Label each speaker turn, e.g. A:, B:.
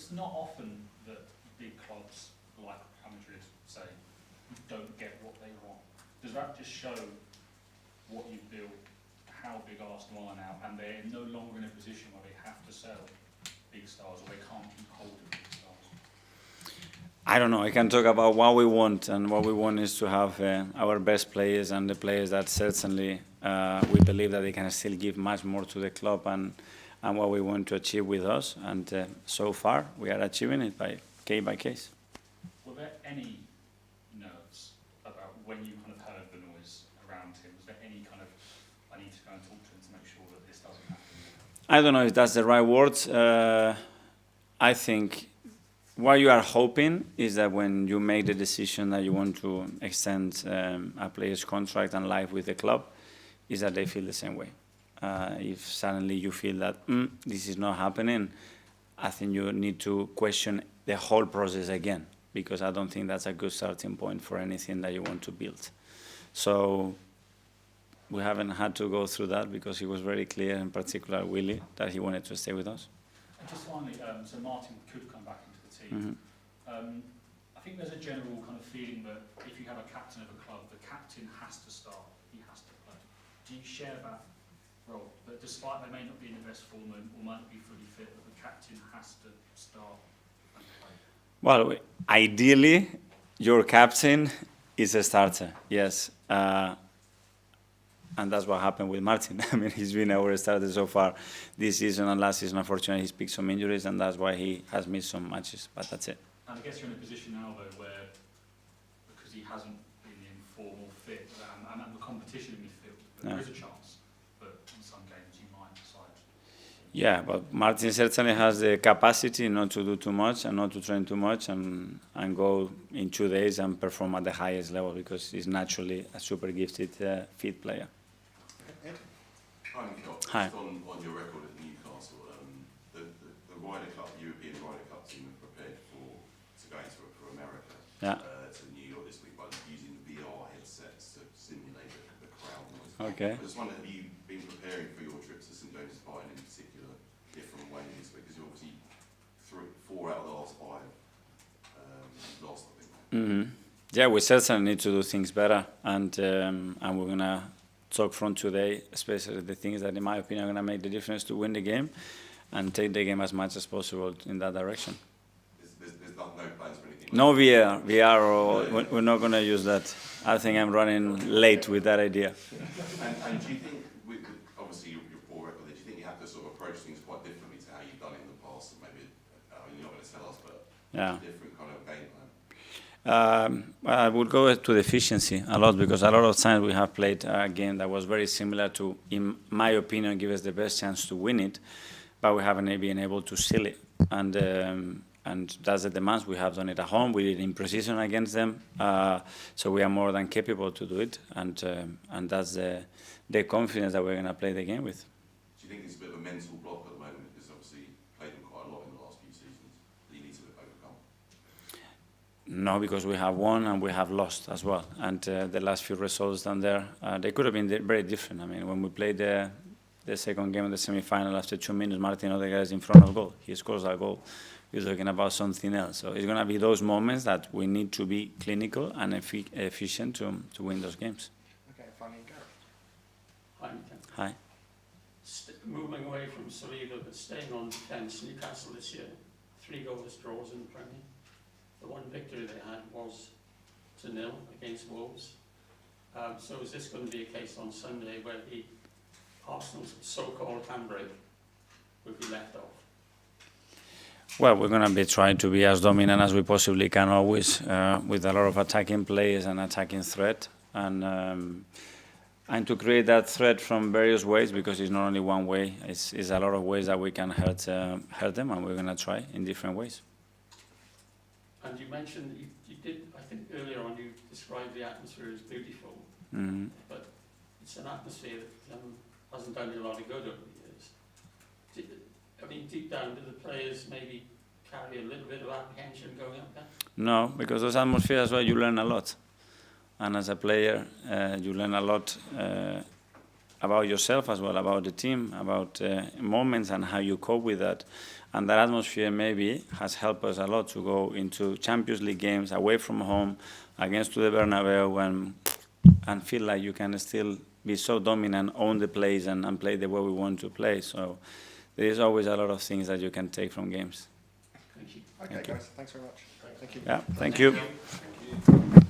A: it's not often that big clubs like Real Madrid say don't get what they want. Does that just show what you've built, how big Arsenal are now, and they're no longer in a position where they have to sell big stars or they can't keep hold of big stars?
B: I don't know. I can talk about what we want, and what we want is to have our best players and the players that certainly we believe that they can still give much more to the club and what we want to achieve with us. And so far, we are achieving it by case.
A: Were there any nerves about when you kind of heard the noise around him? Was there any kind of, I need to go and talk to him to make sure that this doesn't happen?
B: I don't know if that's the right word. I think what you are hoping is that when you make the decision that you want to extend a player's contract and life with the club, is that they feel the same way. If suddenly you feel that this is not happening, I think you need to question the whole process again, because I don't think that's a good starting point for anything that you want to build. So we haven't had to go through that because he was very clear, in particular Willie, that he wanted to stay with us.
A: And just finally, so Martin could come back into the team.
B: Mm-hmm.
A: I think there's a general kind of feeling that if you have a captain of a club, the captain has to start, he has to play. Do you share that role? That despite they may not be in the best form or might not be fully fit, that the captain has to start and play?
B: Well, ideally, your captain is a starter, yes. And that's what happened with Martin. I mean, he's been our starter so far this season, and last season, unfortunately, he's picked some injuries, and that's why he has missed some matches, but that's it.
A: And I guess you're in a position now, though, where, because he hasn't been in form or fit, and the competition in midfield, there is a chance, but in some games you might decide.
B: Yeah, but Martin certainly has the capacity not to do too much and not to train too much and go in 2 days and perform at the highest level, because he's naturally a super gifted, fit player.
C: Hi, Mikel.
B: Hi.
C: Just on your record at Newcastle, the Ryder Cup, European Ryder Cup team have prepared to go into for America,
B: Yeah.
C: To New York this week by using VR headsets to simulate the crowd noise.
B: Okay.
C: I just wonder, have you been preparing for your trip to St James's Park in particular different ways? Because you obviously 4 out of the last 5 lost, I think.
B: Mm-hmm. Yeah, we certainly need to do things better, and we're gonna talk from today, especially the things that, in my opinion, are gonna make the difference to win the game, and take the game as much as possible in that direction.
C: There's no plans for anything?
B: No VR, or we're not gonna use that. I think I'm running late with that idea.
C: And do you think, with obviously your poor record, do you think you have to sort of approach things quite differently to how you've done it in the past? And maybe, you're not going to tell us, but
B: Yeah.
C: a different kind of game plan?
B: I would go to the efficiency a lot, because a lot of times we have played a game that was very similar to, in my opinion, give us the best chance to win it, but we haven't been able to seal it. And that's the demands. We have done it at home. We did it in precision against them, so we are more than capable to do it. And that's the confidence that we're going to play the game with.
C: Do you think it's a bit of a mental block at the moment? Because obviously you played them quite a lot in the last few seasons that you need to overcome.
B: No, because we have won and we have lost as well. And the last few results down there, they could have been very different. I mean, when we played the second game of the semi-final, after 2 minutes, Martin Ødegaard is in front of goal. He scores a goal. He's talking about something else. So it's going to be those moments that we need to be clinical and efficient to win those games.
D: Okay, finally, Gareth.
E: Hi, Mikel.
B: Hi.
E: Moving away from Saliba, but staying on defence, Newcastle this year, 3 goalless draws in the Premier. The one victory they had was 2-0 against Wolves. So is this going to be a case on Sunday where the Arsenal's so-called handbrake will be left off?
B: Well, we're going to be trying to be as dominant as we possibly can always, with a lot of attacking plays and attacking threat, and to create that threat from various ways, because it's not only one way, it's a lot of ways that we can hurt them, and we're going to try in different ways.
E: And you mentioned, you did, I think earlier on, you described the atmosphere as beautiful,
B: Mm-hmm.
E: but it's an atmosphere that hasn't done you a lot of good over the years. I mean, deep down, do the players maybe carry a little bit of apprehension going up there?
B: No, because those atmospheres, as well, you learn a lot. And as a player, you learn a lot about yourself as well, about the team, about moments and how you cope with that. And that atmosphere maybe has helped us a lot to go into Champions League games away from home against the Bernabeu and feel like you can still be so dominant, own the plays and play the way we want to play. So there is always a lot of things that you can take from games.
E: Thank you.
D: Okay,
B: Thank you.
D: guys, thanks very much. Thank you.
B: Yeah, thank you.
E: Thank you.